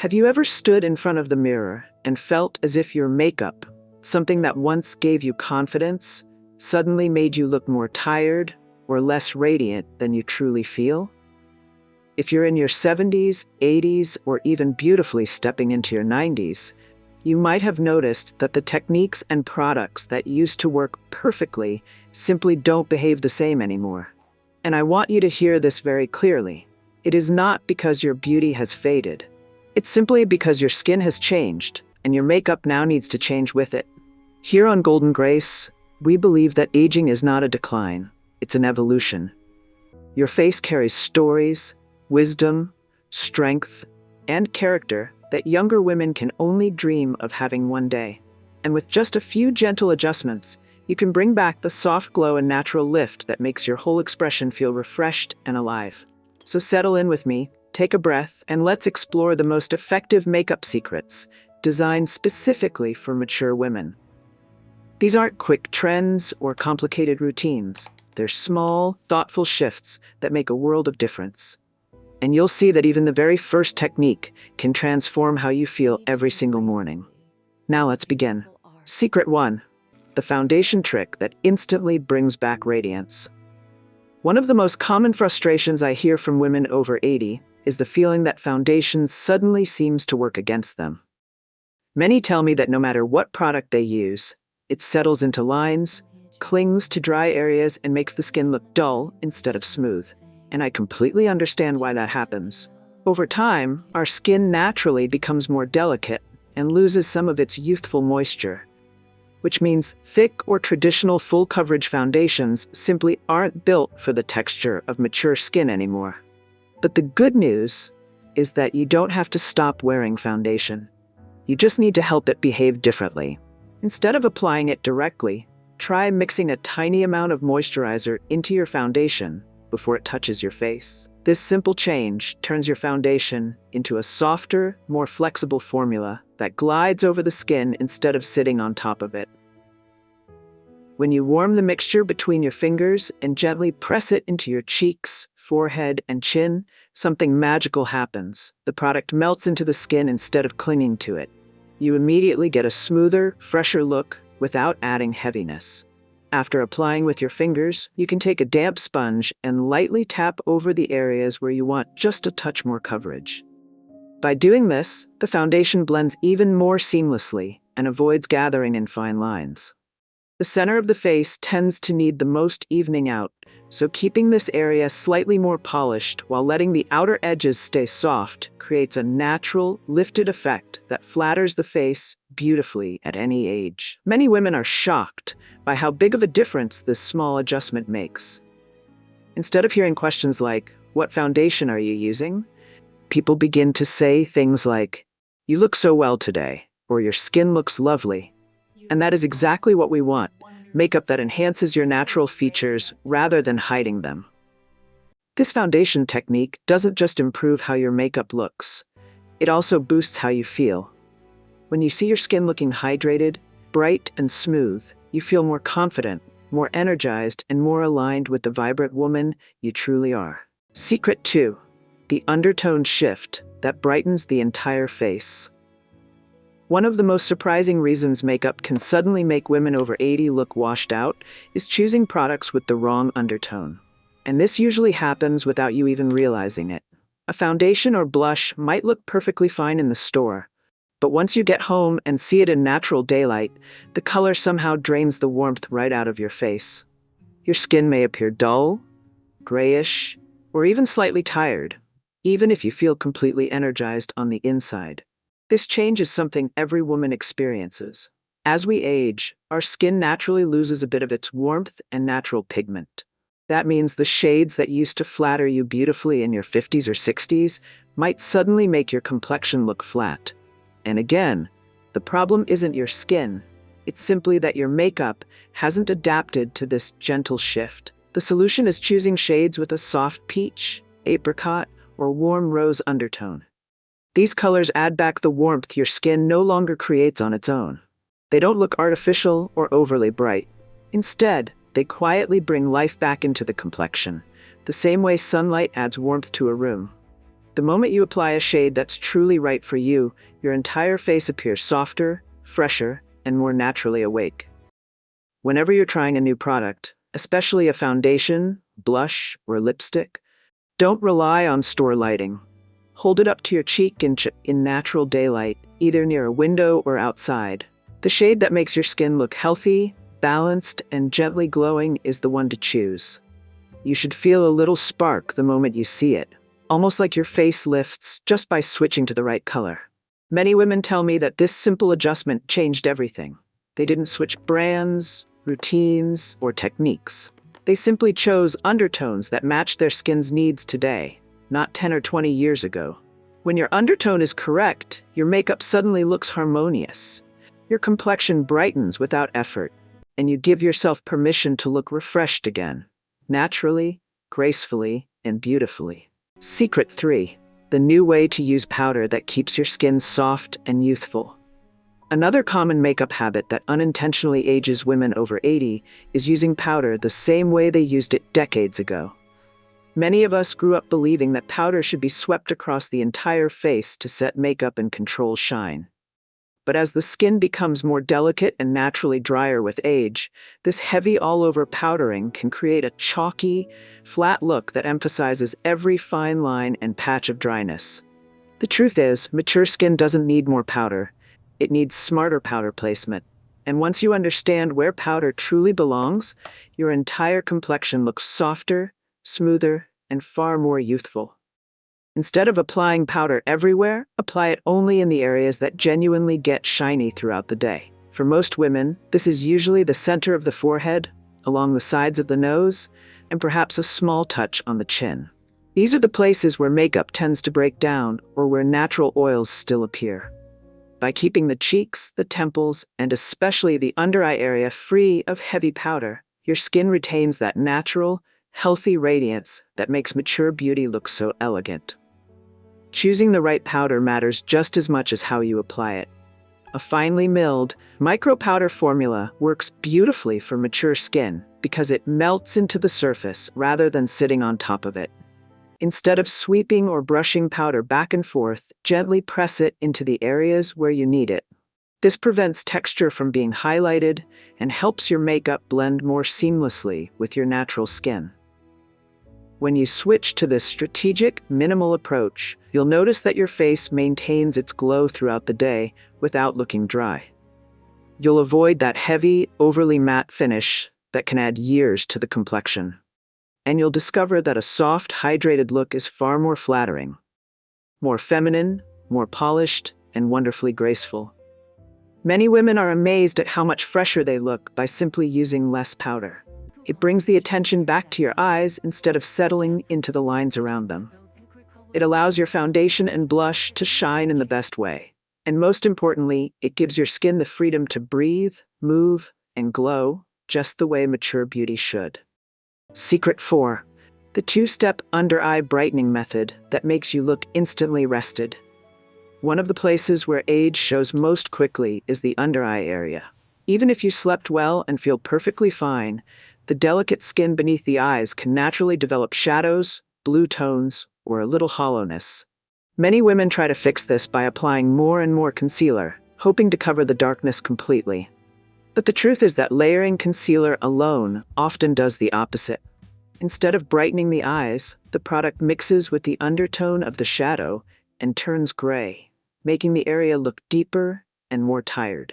Have you ever stood in front of the mirror and felt as if your makeup, something that once gave you confidence, suddenly made you look more tired or less radiant than you truly feel? If you're in your 70s, 80s, or even beautifully stepping into your 90s, you might have noticed that the techniques and products that used to work perfectly simply don't behave the same anymore. And I want you to hear this very clearly. It is not because your beauty has faded. It's simply because your skin has changed, and your makeup now needs to change with it. Here on Golden Grace, we believe that aging is not a decline, it's an evolution. Your face carries stories, wisdom, strength, and character that younger women can only dream of having one day. And with just a few gentle adjustments, you can bring back the soft glow and natural lift that makes your whole expression feel refreshed and alive. So settle in with me, take a breath, and let's explore the most effective makeup secrets designed specifically for mature women. These aren't quick trends or complicated routines. They're small, thoughtful shifts that make a world of difference. And you'll see that even the very first technique can transform how you feel every single morning. Now let's begin. Secret 1. The foundation trick that instantly brings back radiance. One of the most common frustrations I hear from women over 80 is the feeling that foundation suddenly seems to work against them. Many tell me that no matter what product they use, it settles into lines, clings to dry areas, and makes the skin look dull instead of smooth. And I completely understand why that happens. Over time, our skin naturally becomes more delicate and loses some of its youthful moisture, which means thick or traditional full coverage foundations simply aren't built for the texture of mature skin anymore. But the good news is that you don't have to stop wearing foundation. You just need to help it behave differently. Instead of applying it directly, try mixing a tiny amount of moisturizer into your foundation before it touches your face. This simple change turns your foundation into a softer, more flexible formula that glides over the skin instead of sitting on top of it. When you warm the mixture between your fingers and gently press it into your cheeks, forehead, and chin, something magical happens. The product melts into the skin instead of clinging to it. You immediately get a smoother, fresher look without adding heaviness. After applying with your fingers, you can take a damp sponge and lightly tap over the areas where you want just a touch more coverage. By doing this, the foundation blends even more seamlessly and avoids gathering in fine lines. The center of the face tends to need the most evening out, so keeping this area slightly more polished while letting the outer edges stay soft creates a natural, lifted effect that flatters the face beautifully at any age. Many women are shocked by how big of a difference this small adjustment makes. Instead of hearing questions like, "What foundation are you using?" people begin to say things like, "You look so well today," or "Your skin looks lovely." And that is exactly what we want, makeup that enhances your natural features rather than hiding them. This foundation technique doesn't just improve how your makeup looks, it also boosts how you feel. When you see your skin looking hydrated, bright, and smooth, you feel more confident, more energized, and more aligned with the vibrant woman you truly are. Secret 2. The undertone shift that brightens the entire face. One of the most surprising reasons makeup can suddenly make women over 80 look washed out is choosing products with the wrong undertone. And this usually happens without you even realizing it. A foundation or blush might look perfectly fine in the store, but once you get home and see it in natural daylight, the color somehow drains the warmth right out of your face. Your skin may appear dull, grayish, or even slightly tired, even if you feel completely energized on the inside. This change is something every woman experiences. As we age, our skin naturally loses a bit of its warmth and natural pigment. That means the shades that used to flatter you beautifully in your 50s or 60s might suddenly make your complexion look flat. And again, the problem isn't your skin. It's simply that your makeup hasn't adapted to this gentle shift. The solution is choosing shades with a soft peach, apricot, or warm rose undertone. These colors add back the warmth your skin no longer creates on its own. They don't look artificial or overly bright. Instead, they quietly bring life back into the complexion, the same way sunlight adds warmth to a room. The moment you apply a shade that's truly right for you, your entire face appears softer, fresher, and more naturally awake. Whenever you're trying a new product, especially a foundation, blush, or lipstick, don't rely on store lighting. Hold it up to your cheek in natural daylight, either near a window or outside. The shade that makes your skin look healthy, balanced, and gently glowing is the one to choose. You should feel a little spark the moment you see it, almost like your face lifts just by switching to the right color. Many women tell me that this simple adjustment changed everything. They didn't switch brands, routines, or techniques. They simply chose undertones that matched their skin's needs today, not 10 or 20 years ago. When your undertone is correct, your makeup suddenly looks harmonious. Your complexion brightens without effort, and you give yourself permission to look refreshed again, naturally, gracefully, and beautifully. Secret 3. The new way to use powder that keeps your skin soft and youthful. Another common makeup habit that unintentionally ages women over 80 is using powder the same way they used it decades ago. Many of us grew up believing that powder should be swept across the entire face to set makeup and control shine. But as the skin becomes more delicate and naturally drier with age, this heavy all-over powdering can create a chalky, flat look that emphasizes every fine line and patch of dryness. The truth is, mature skin doesn't need more powder. It needs smarter powder placement. And once you understand where powder truly belongs, your entire complexion looks softer, smoother, and far more youthful. Instead of applying powder everywhere, apply it only in the areas that genuinely get shiny throughout the day. For most women, this is usually the center of the forehead, along the sides of the nose, and perhaps a small touch on the chin. These are the places where makeup tends to break down or where natural oils still appear. By keeping the cheeks, the temples, and especially the under-eye area free of heavy powder, your skin retains that natural, healthy radiance that makes mature beauty look so elegant. Choosing the right powder matters just as much as how you apply it. A finely milled, micro powder formula works beautifully for mature skin because it melts into the surface rather than sitting on top of it. Instead of sweeping or brushing powder back and forth, gently press it into the areas where you need it. This prevents texture from being highlighted and helps your makeup blend more seamlessly with your natural skin. When you switch to this strategic, minimal approach, you'll notice that your face maintains its glow throughout the day without looking dry. You'll avoid that heavy, overly matte finish that can add years to the complexion. And you'll discover that a soft, hydrated look is far more flattering, more feminine, more polished, and wonderfully graceful. Many women are amazed at how much fresher they look by simply using less powder. It brings the attention back to your eyes instead of settling into the lines around them. It allows your foundation and blush to shine in the best way. And most importantly, it gives your skin the freedom to breathe, move, and glow just the way mature beauty should. Secret 4. The 2-step under-eye brightening method that makes you look instantly rested. One of the places where age shows most quickly is the under-eye area. Even if you slept well and feel perfectly fine, the delicate skin beneath the eyes can naturally develop shadows, blue tones, or a little hollowness. Many women try to fix this by applying more and more concealer, hoping to cover the darkness completely. But the truth is that layering concealer alone often does the opposite. Instead of brightening the eyes, the product mixes with the undertone of the shadow and turns gray, making the area look deeper and more tired.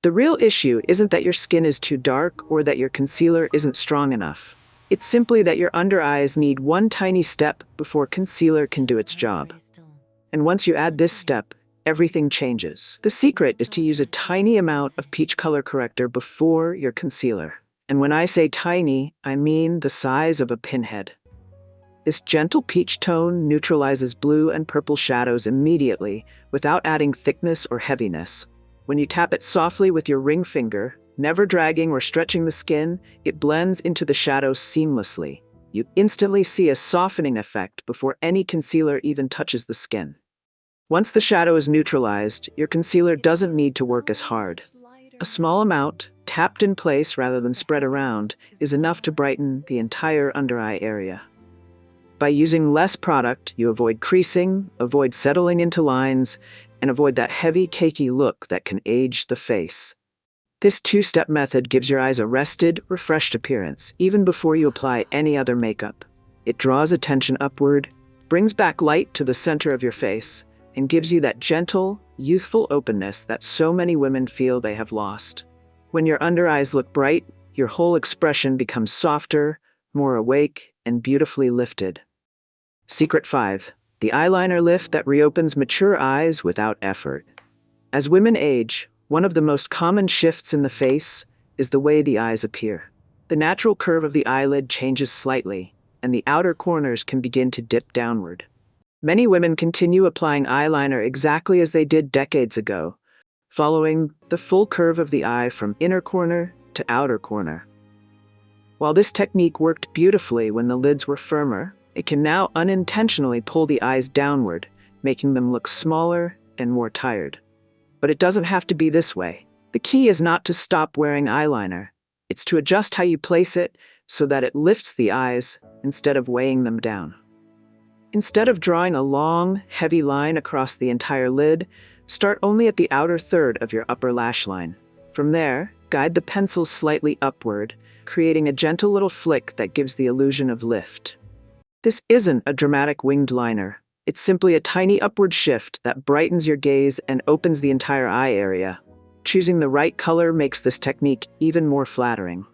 The real issue isn't that your skin is too dark or that your concealer isn't strong enough. It's simply that your under eyes need one tiny step before concealer can do its job. And once you add this step, everything changes. The secret is to use a tiny amount of peach color corrector before your concealer. And when I say tiny, I mean the size of a pinhead. This gentle peach tone neutralizes blue and purple shadows immediately without adding thickness or heaviness. When you tap it softly with your ring finger, never dragging or stretching the skin, it blends into the shadows seamlessly. You instantly see a softening effect before any concealer even touches the skin. Once the shadow is neutralized, your concealer doesn't need to work as hard. A small amount, tapped in place rather than spread around, is enough to brighten the entire under-eye area. By using less product, you avoid creasing, avoid settling into lines, and avoid that heavy, cakey look that can age the face. This two-step method gives your eyes a rested, refreshed appearance, even before you apply any other makeup. It draws attention upward, brings back light to the center of your face, and gives you that gentle, youthful openness that so many women feel they have lost. When your under eyes look bright, your whole expression becomes softer, more awake, and beautifully lifted. Secret 5. The eyeliner lift that reopens mature eyes without effort. As women age, one of the most common shifts in the face is the way the eyes appear. The natural curve of the eyelid changes slightly, and the outer corners can begin to dip downward. Many women continue applying eyeliner exactly as they did decades ago, following the full curve of the eye from inner corner to outer corner. While this technique worked beautifully when the lids were firmer, it can now unintentionally pull the eyes downward, making them look smaller and more tired. But it doesn't have to be this way. The key is not to stop wearing eyeliner. It's to adjust how you place it so that it lifts the eyes instead of weighing them down. Instead of drawing a long, heavy line across the entire lid, start only at the outer third of your upper lash line. From there, guide the pencil slightly upward, creating a gentle little flick that gives the illusion of lift. This isn't a dramatic winged liner. It's simply a tiny upward shift that brightens your gaze and opens the entire eye area. Choosing the right color makes this technique even more flattering.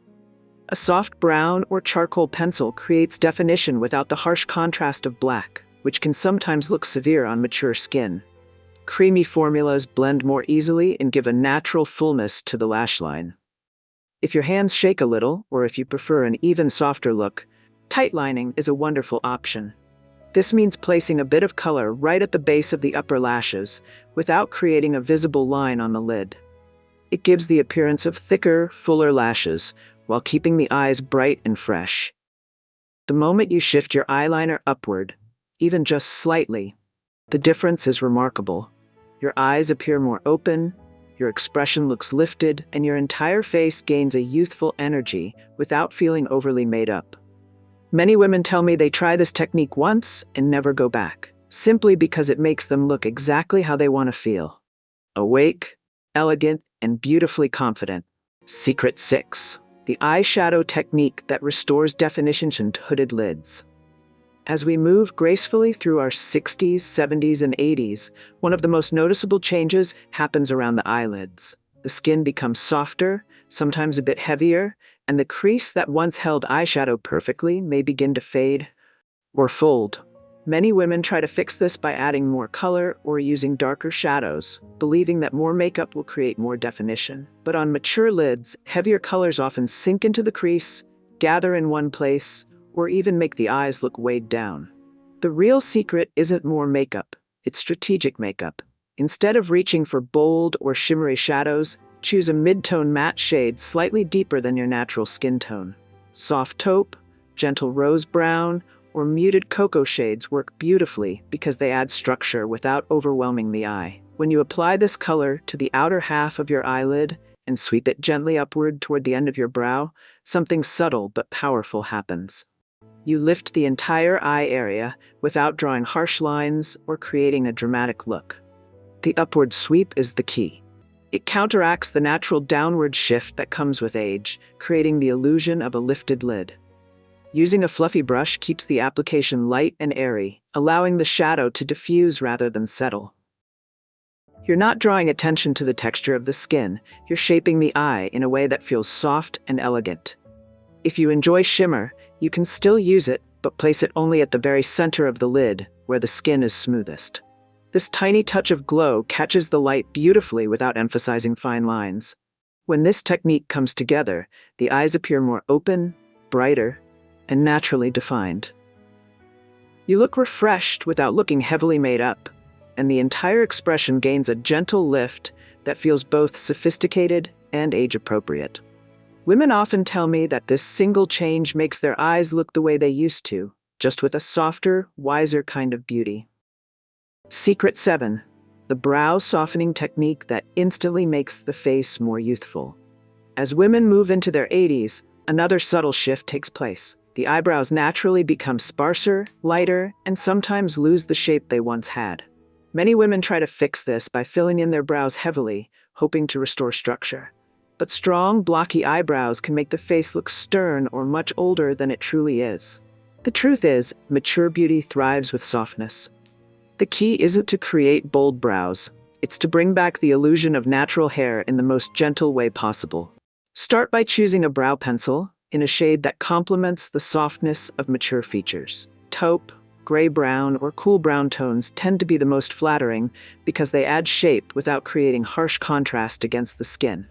A soft brown or charcoal pencil creates definition without the harsh contrast of black, which can sometimes look severe on mature skin. Creamy formulas blend more easily and give a natural fullness to the lash line. If your hands shake a little, or if you prefer an even softer look, tight lining is a wonderful option. This means placing a bit of color right at the base of the upper lashes without creating a visible line on the lid. It gives the appearance of thicker, fuller lashes while keeping the eyes bright and fresh. The moment you shift your eyeliner upward, even just slightly, the difference is remarkable. Your eyes appear more open, your expression looks lifted, and your entire face gains a youthful energy without feeling overly made up. Many women tell me they try this technique once and never go back, simply because it makes them look exactly how they want to feel. Awake, elegant, and beautifully confident. Secret 6. The eyeshadow technique that restores definition to hooded lids. As we move gracefully through our 60s, 70s, and 80s, one of the most noticeable changes happens around the eyelids. The skin becomes softer, sometimes a bit heavier, and the crease that once held eyeshadow perfectly may begin to fade or fold. Many women try to fix this by adding more color or using darker shadows, believing that more makeup will create more definition. But on mature lids, heavier colors often sink into the crease, gather in one place, or even make the eyes look weighed down. The real secret isn't more makeup, it's strategic makeup. Instead of reaching for bold or shimmery shadows, choose a mid-tone matte shade slightly deeper than your natural skin tone. Soft taupe, gentle rose brown, or muted cocoa shades work beautifully because they add structure without overwhelming the eye. When you apply this color to the outer half of your eyelid and sweep it gently upward toward the end of your brow, something subtle but powerful happens. You lift the entire eye area without drawing harsh lines or creating a dramatic look. The upward sweep is the key. It counteracts the natural downward shift that comes with age, creating the illusion of a lifted lid. Using a fluffy brush keeps the application light and airy, allowing the shadow to diffuse rather than settle. You're not drawing attention to the texture of the skin, you're shaping the eye in a way that feels soft and elegant. If you enjoy shimmer, you can still use it, but place it only at the very center of the lid, where the skin is smoothest. This tiny touch of glow catches the light beautifully without emphasizing fine lines. When this technique comes together, the eyes appear more open, brighter, and naturally defined. You look refreshed without looking heavily made up, and the entire expression gains a gentle lift that feels both sophisticated and age-appropriate. Women often tell me that this single change makes their eyes look the way they used to, just with a softer, wiser kind of beauty. Secret 7. The brow softening technique that instantly makes the face more youthful. As women move into their 80s, another subtle shift takes place. The eyebrows naturally become sparser, lighter, and sometimes lose the shape they once had. Many women try to fix this by filling in their brows heavily, hoping to restore structure. But strong, blocky eyebrows can make the face look stern or much older than it truly is. The truth is, mature beauty thrives with softness. The key isn't to create bold brows. It's to bring back the illusion of natural hair in the most gentle way possible. Start by choosing a brow pencil in a shade that complements the softness of mature features. Taupe, gray-brown, or cool brown tones tend to be the most flattering because they add shape without creating harsh contrast against the skin.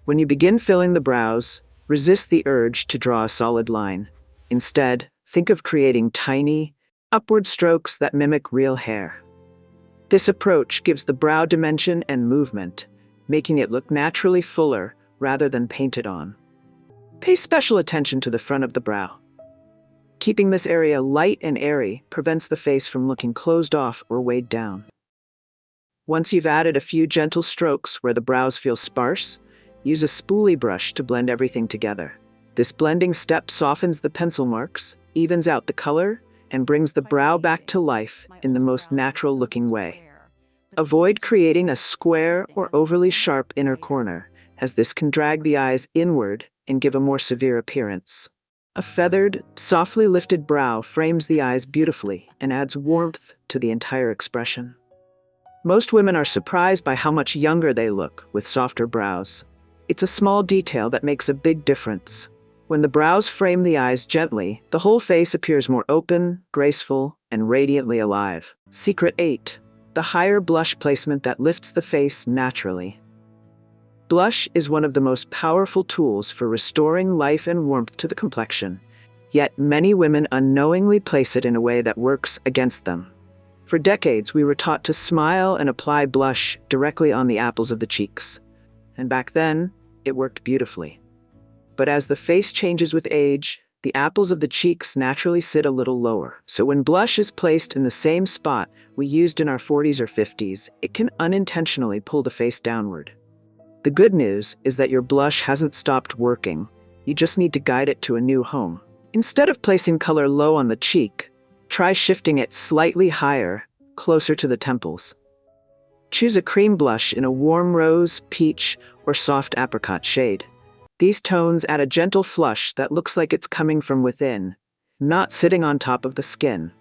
When you begin filling the brows, resist the urge to draw a solid line. Instead, think of creating tiny, upward strokes that mimic real hair. This approach gives the brow dimension and movement, making it look naturally fuller rather than painted on. Pay special attention to the front of the brow. Keeping this area light and airy prevents the face from looking closed off or weighed down. Once you've added a few gentle strokes where the brows feel sparse, use a spoolie brush to blend everything together. This blending step softens the pencil marks, evens out the color, and brings the brow back to life in the most natural-looking way. Avoid creating a square or overly sharp inner corner, as this can drag the eyes inward and give a more severe appearance. A feathered, softly lifted brow frames the eyes beautifully and adds warmth to the entire expression. Most women are surprised by how much younger they look with softer brows. It's a small detail that makes a big difference. When the brows frame the eyes gently, the whole face appears more open, graceful, and radiantly alive. Secret 8. The higher blush placement that lifts the face naturally. Blush is one of the most powerful tools for restoring life and warmth to the complexion, yet many women unknowingly place it in a way that works against them. For decades, we were taught to smile and apply blush directly on the apples of the cheeks. And back then, it worked beautifully. But as the face changes with age, the apples of the cheeks naturally sit a little lower. So when blush is placed in the same spot we used in our 40s or 50s, it can unintentionally pull the face downward. The good news is that your blush hasn't stopped working. You just need to guide it to a new home. Instead of placing color low on the cheek, try shifting it slightly higher, closer to the temples. Choose a cream blush in a warm rose, peach, or soft apricot shade. These tones add a gentle flush that looks like it's coming from within, not sitting on top of the skin.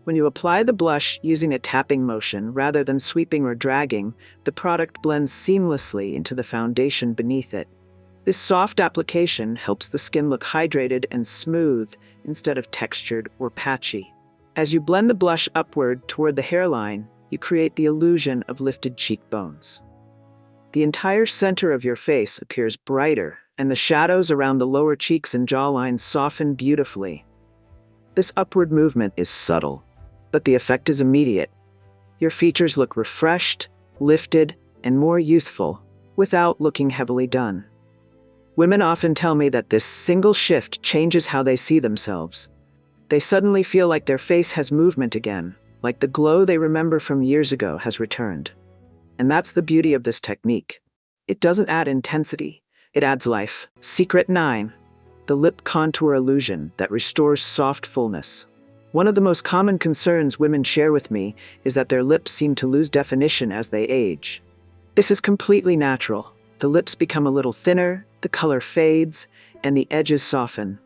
When you apply the blush using a tapping motion rather than sweeping or dragging, the product blends seamlessly into the foundation beneath it. This soft application helps the skin look hydrated and smooth instead of textured or patchy. As you blend the blush upward toward the hairline, you create the illusion of lifted cheekbones. The entire center of your face appears brighter, and the shadows around the lower cheeks and jawline soften beautifully. This upward movement is subtle, but the effect is immediate. Your features look refreshed, lifted, and more youthful, without looking heavily done. Women often tell me that this single shift changes how they see themselves. They suddenly feel like their face has movement again, like the glow they remember from years ago has returned. And that's the beauty of this technique. It doesn't add intensity, it adds life. Secret 9. The lip contour illusion that restores soft fullness. One of the most common concerns women share with me is that their lips seem to lose definition as they age. This is completely natural. The lips become a little thinner, the color fades, and the edges soften.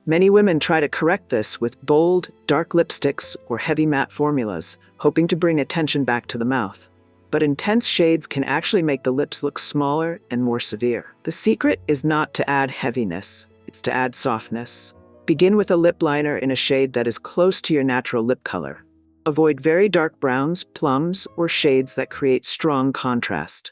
Many women try to correct this with bold, dark lipsticks or heavy matte formulas, hoping to bring attention back to the mouth. But intense shades can actually make the lips look smaller and more severe. The secret is not to add heaviness, it's to add softness. Begin with a lip liner in a shade that is close to your natural lip color. Avoid very dark browns, plums, or shades that create strong contrast.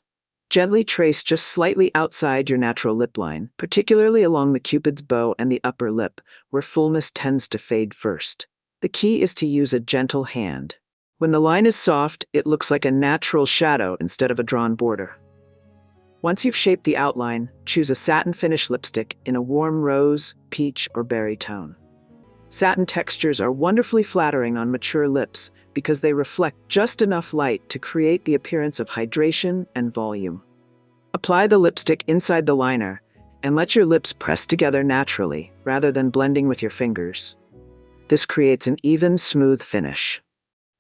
Gently trace just slightly outside your natural lip line, particularly along the cupid's bow and the upper lip, where fullness tends to fade first. The key is to use a gentle hand. When the line is soft, it looks like a natural shadow instead of a drawn border. Once you've shaped the outline, choose a satin finish lipstick in a warm rose, peach, or berry tone. Satin textures are wonderfully flattering on mature lips because they reflect just enough light to create the appearance of hydration and volume. Apply the lipstick inside the liner And let your lips press together naturally, rather than blending with your fingers. This creates an even, smooth finish.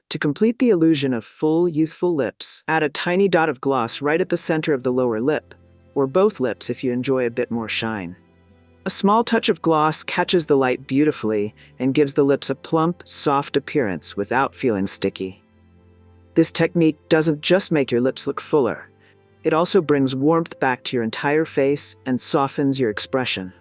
To complete the illusion of full, youthful lips, add a tiny dot of gloss right at the center of the lower lip, or both lips if you enjoy a bit more shine. A small touch of gloss catches the light beautifully and gives the lips a plump, soft appearance without feeling sticky. This technique doesn't just make your lips look fuller. It also brings warmth back to your entire face and softens your expression.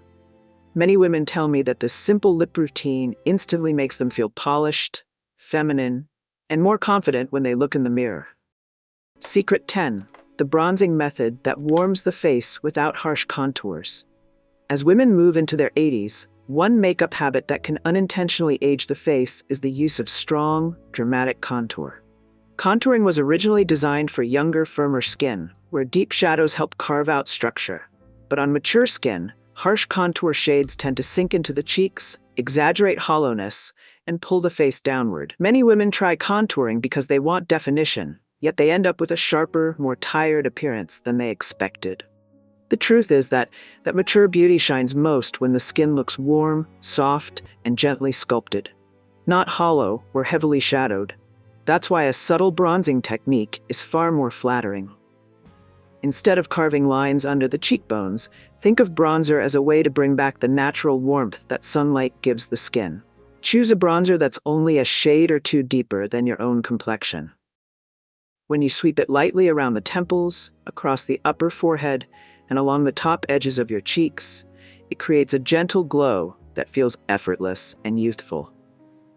Many women tell me that this simple lip routine instantly makes them feel polished, feminine, and more confident when they look in the mirror. Secret 10. The bronzing method that warms the face without harsh contours. As women move into their 80s, one makeup habit that can unintentionally age the face is the use of strong, dramatic contour. Contouring was originally designed for younger, firmer skin, where deep shadows help carve out structure. But on mature skin, harsh contour shades tend to sink into the cheeks, exaggerate hollowness, and pull the face downward. Many women try contouring because they want definition, yet they end up with a sharper, more tired appearance than they expected. The truth is that mature beauty shines most when the skin looks warm, soft, and gently sculpted, not hollow or heavily shadowed. That's why a subtle bronzing technique is far more flattering. Instead of carving lines under the cheekbones, think of bronzer as a way to bring back the natural warmth that sunlight gives the skin. Choose a bronzer that's only a shade or two deeper than your own complexion. When you sweep it lightly around the temples, across the upper forehead, and along the top edges of your cheeks, it creates a gentle glow that feels effortless and youthful.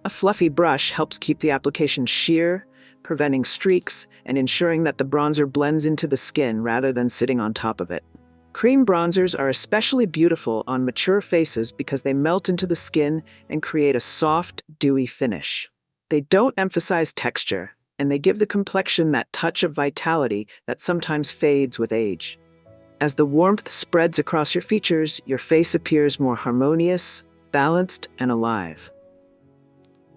A fluffy brush helps keep the application sheer, preventing streaks and ensuring that the bronzer blends into the skin rather than sitting on top of it. Cream bronzers are especially beautiful on mature faces because they melt into the skin and create a soft, dewy finish. They don't emphasize texture, and they give the complexion that touch of vitality that sometimes fades with age. As the warmth spreads across your features, your face appears more harmonious, balanced, and alive.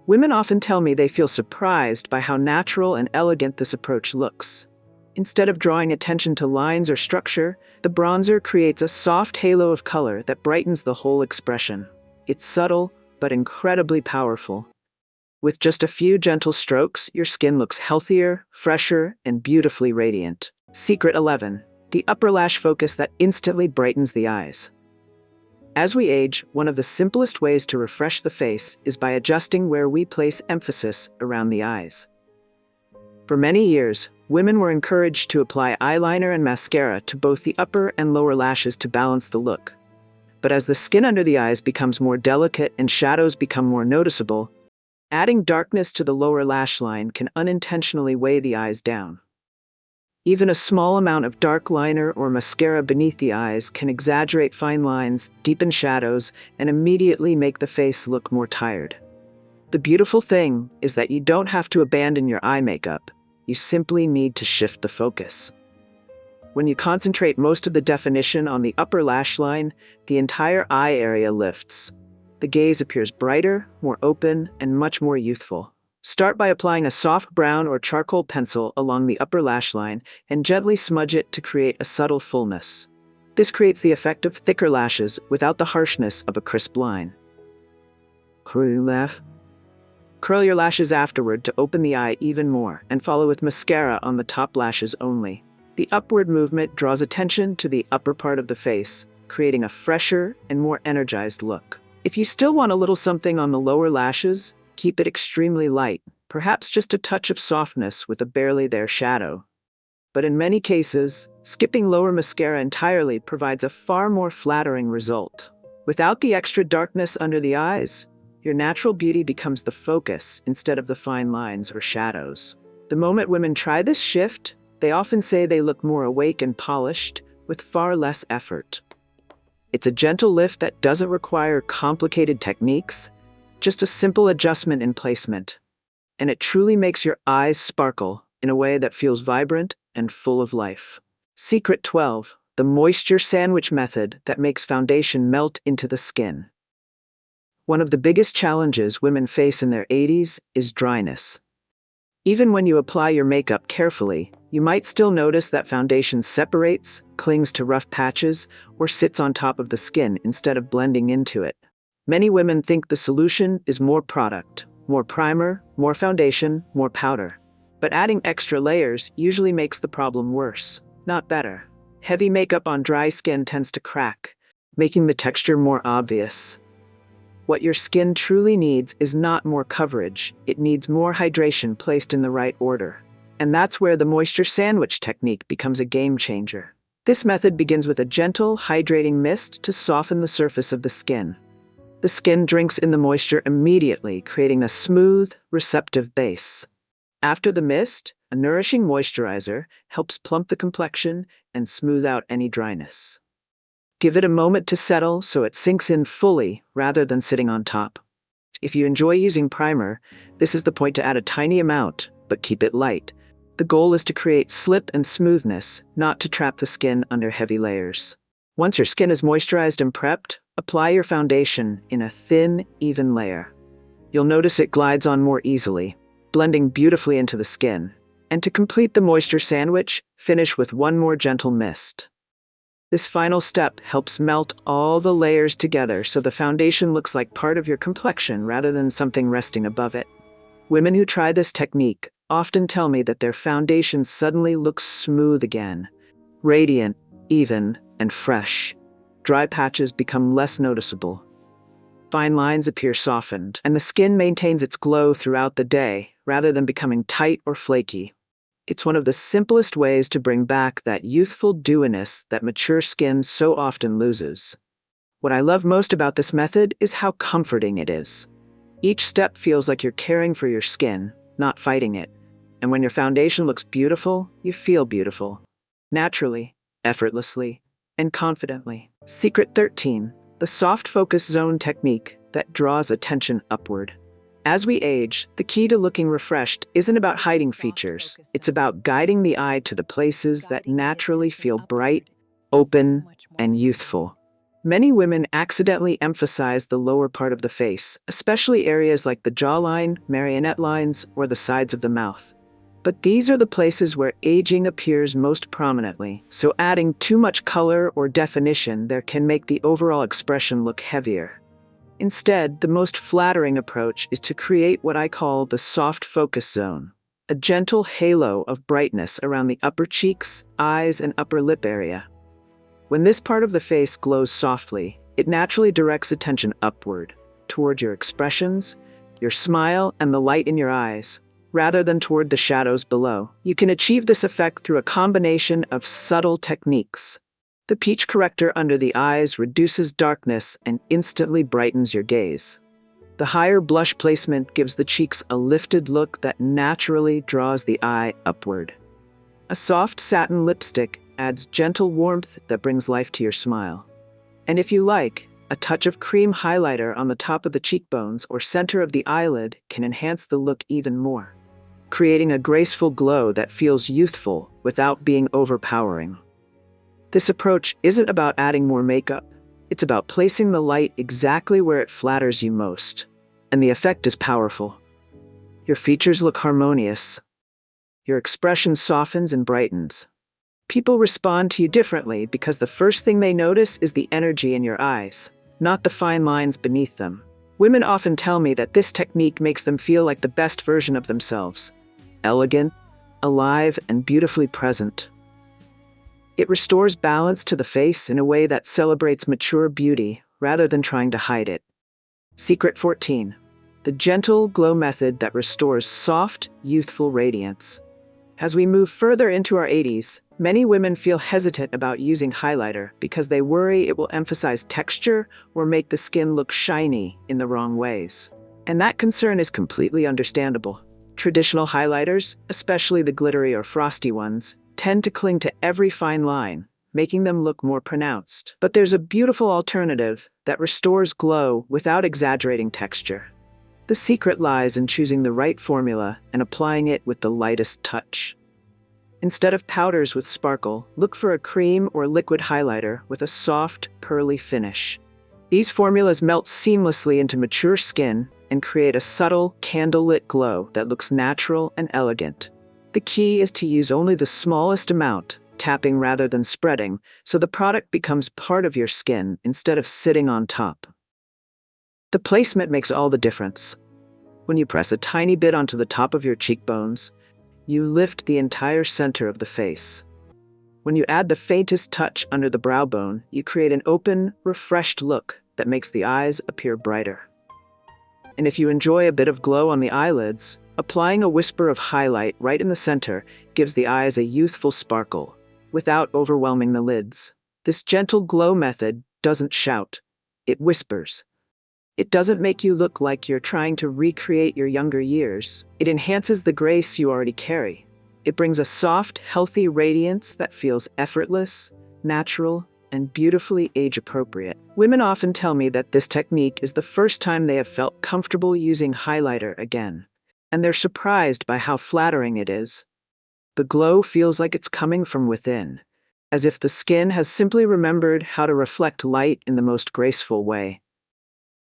Women often tell me they feel surprised by how natural and elegant this approach looks. Instead of drawing attention to lines or structure, the bronzer creates a soft halo of color that brightens the whole expression. It's subtle, but incredibly powerful. With just a few gentle strokes, your skin looks healthier, fresher, and beautifully radiant. Secret 11. The upper lash focus that instantly brightens the eyes. As we age, one of the simplest ways to refresh the face is by adjusting where we place emphasis around the eyes. For many years, women were encouraged to apply eyeliner and mascara to both the upper and lower lashes to balance the look. But as the skin under the eyes becomes more delicate and shadows become more noticeable, adding darkness to the lower lash line can unintentionally weigh the eyes down. Even a small amount of dark liner or mascara beneath the eyes can exaggerate fine lines, deepen shadows, and immediately make the face look more tired. The beautiful thing is that you don't have to abandon your eye makeup. You simply need to shift the focus. When you concentrate most of the definition on the upper lash line, the entire eye area lifts. The gaze appears brighter, more open, and much more youthful. Start by applying a soft brown or charcoal pencil along the upper lash line and gently smudge it to create a subtle fullness. This creates the effect of thicker lashes without the harshness of a crisp line. Curl your lashes afterward to open the eye even more, and follow with mascara on the top lashes only. The upward movement draws attention to the upper part of the face, creating a fresher and more energized look. If you still want a little something on the lower lashes, keep it extremely light, perhaps just a touch of softness with a barely there shadow. But in many cases, skipping lower mascara entirely provides a far more flattering result. Without the extra darkness under the eyes, your natural beauty becomes the focus instead of the fine lines or shadows. The moment women try this shift, they often say they look more awake and polished, with far less effort. It's a gentle lift that doesn't require complicated techniques, just a simple adjustment in placement. And it truly makes your eyes sparkle in a way that feels vibrant and full of life. Secret 12. The moisture sandwich method that makes foundation melt into the skin. One of the biggest challenges women face in their 80s is dryness. Even when you apply your makeup carefully, you might still notice that foundation separates, clings to rough patches, or sits on top of the skin instead of blending into it. Many women think the solution is more product, more primer, more foundation, more powder. But adding extra layers usually makes the problem worse, not better. Heavy makeup on dry skin tends to crack, making the texture more obvious. What your skin truly needs is not more coverage, it needs more hydration placed in the right order. And that's where the moisture sandwich technique becomes a game changer. This method begins with a gentle, hydrating mist to soften the surface of the skin. The skin drinks in the moisture immediately, creating a smooth, receptive base. After the mist, a nourishing moisturizer helps plump the complexion and smooth out any dryness. Give it a moment to settle so it sinks in fully rather than sitting on top. If you enjoy using primer, this is the point to add a tiny amount, but keep it light. The goal is to create slip and smoothness, not to trap the skin under heavy layers. Once your skin is moisturized and prepped, apply your foundation in a thin, even layer. You'll notice it glides on more easily, blending beautifully into the skin. And to complete the moisture sandwich, finish with one more gentle mist. This final step helps melt all the layers together so the foundation looks like part of your complexion rather than something resting above it. Women who try this technique often tell me that their foundation suddenly looks smooth again, radiant, even, and fresh. Dry patches become less noticeable. Fine lines appear softened, and the skin maintains its glow throughout the day rather than becoming tight or flaky. It's one of the simplest ways to bring back that youthful dewiness that mature skin so often loses. What I love most about this method is how comforting it is. Each step feels like you're caring for your skin, not fighting it. And when your foundation looks beautiful, you feel beautiful. Naturally, effortlessly, and confidently. Secret 13, the soft focus zone technique that draws attention upward. As we age, the key to looking refreshed isn't about hiding features. It's about guiding the eye to the places that naturally feel bright, open, and youthful. Many women accidentally emphasize the lower part of the face, especially areas like the jawline, marionette lines, or the sides of the mouth. But these are the places where aging appears most prominently, so adding too much color or definition there can make the overall expression look heavier. Instead, the most flattering approach is to create what I call the soft focus zone, a gentle halo of brightness around the upper cheeks, eyes, and upper lip area. When this part of the face glows softly, it naturally directs attention upward, toward your expressions, your smile, and the light in your eyes, rather than toward the shadows below. You can achieve this effect through a combination of subtle techniques. The peach corrector under the eyes reduces darkness and instantly brightens your gaze. The higher blush placement gives the cheeks a lifted look that naturally draws the eye upward. A soft satin lipstick adds gentle warmth that brings life to your smile. And if you like, a touch of cream highlighter on the top of the cheekbones or center of the eyelid can enhance the look even more, creating a graceful glow that feels youthful without being overpowering. This approach isn't about adding more makeup. It's about placing the light exactly where it flatters you most. And the effect is powerful. Your features look harmonious. Your expression softens and brightens. People respond to you differently because the first thing they notice is the energy in your eyes, not the fine lines beneath them. Women often tell me that this technique makes them feel like the best version of themselves, elegant, alive, and beautifully present. It restores balance to the face in a way that celebrates mature beauty rather than trying to hide it. Secret 14. The gentle glow method that restores soft, youthful radiance. As we move further into our 80s, many women feel hesitant about using highlighter because they worry it will emphasize texture or make the skin look shiny in the wrong ways. And that concern is completely understandable. Traditional highlighters, especially the glittery or frosty ones, tend to cling to every fine line, making them look more pronounced. But there's a beautiful alternative that restores glow without exaggerating texture. The secret lies in choosing the right formula and applying it with the lightest touch. Instead of powders with sparkle, look for a cream or liquid highlighter with a soft, pearly finish. These formulas melt seamlessly into mature skin and create a subtle, candlelit glow that looks natural and elegant. The key is to use only the smallest amount, tapping rather than spreading, so the product becomes part of your skin instead of sitting on top. The placement makes all the difference. When you press a tiny bit onto the top of your cheekbones, you lift the entire center of the face. When you add the faintest touch under the brow bone, you create an open, refreshed look that makes the eyes appear brighter. And if you enjoy a bit of glow on the eyelids, applying a whisper of highlight right in the center gives the eyes a youthful sparkle, without overwhelming the lids. This gentle glow method doesn't shout, it whispers. It doesn't make you look like you're trying to recreate your younger years. It enhances the grace you already carry. It brings a soft, healthy radiance that feels effortless, natural, and beautifully age-appropriate. Women often tell me that this technique is the first time they have felt comfortable using highlighter again, and they're surprised by how flattering it is. The glow feels like it's coming from within, as if the skin has simply remembered how to reflect light in the most graceful way.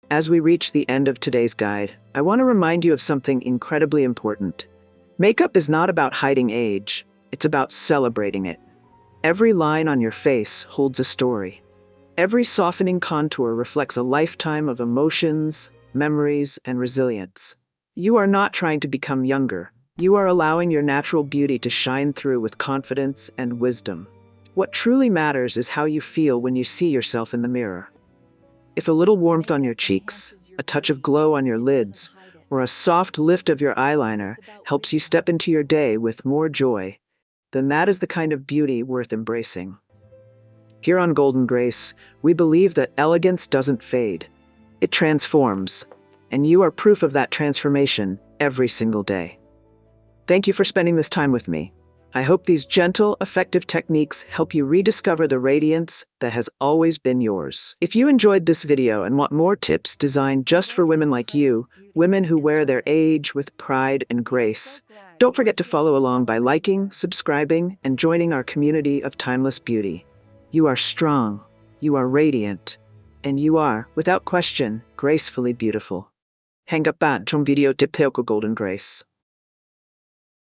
As we reach the end of today's guide, I want to remind you of something incredibly important. Makeup is not about hiding age, it's about celebrating it. Every line on your face holds a story. Every softening contour reflects a lifetime of emotions, memories, and resilience. You are not trying to become younger. You are allowing your natural beauty to shine through with confidence and wisdom. What truly matters is how you feel when you see yourself in the mirror. If a little warmth on your cheeks, a touch of glow on your lids, or a soft lift of your eyeliner helps you step into your day with more joy, then that is the kind of beauty worth embracing. Here on Golden Grace, we believe that elegance doesn't fade. It transforms, and you are proof of that transformation every single day. Thank you for spending this time with me. I hope these gentle, effective techniques help you rediscover the radiance that has always been yours. If you enjoyed this video and want more tips designed just for women like you, women who wear their age with pride and grace, don't forget to follow along by liking, subscribing, and joining our community of timeless beauty. You are strong, you are radiant, and you are, without question, gracefully beautiful. Hang up at video tip ko Golden Grace.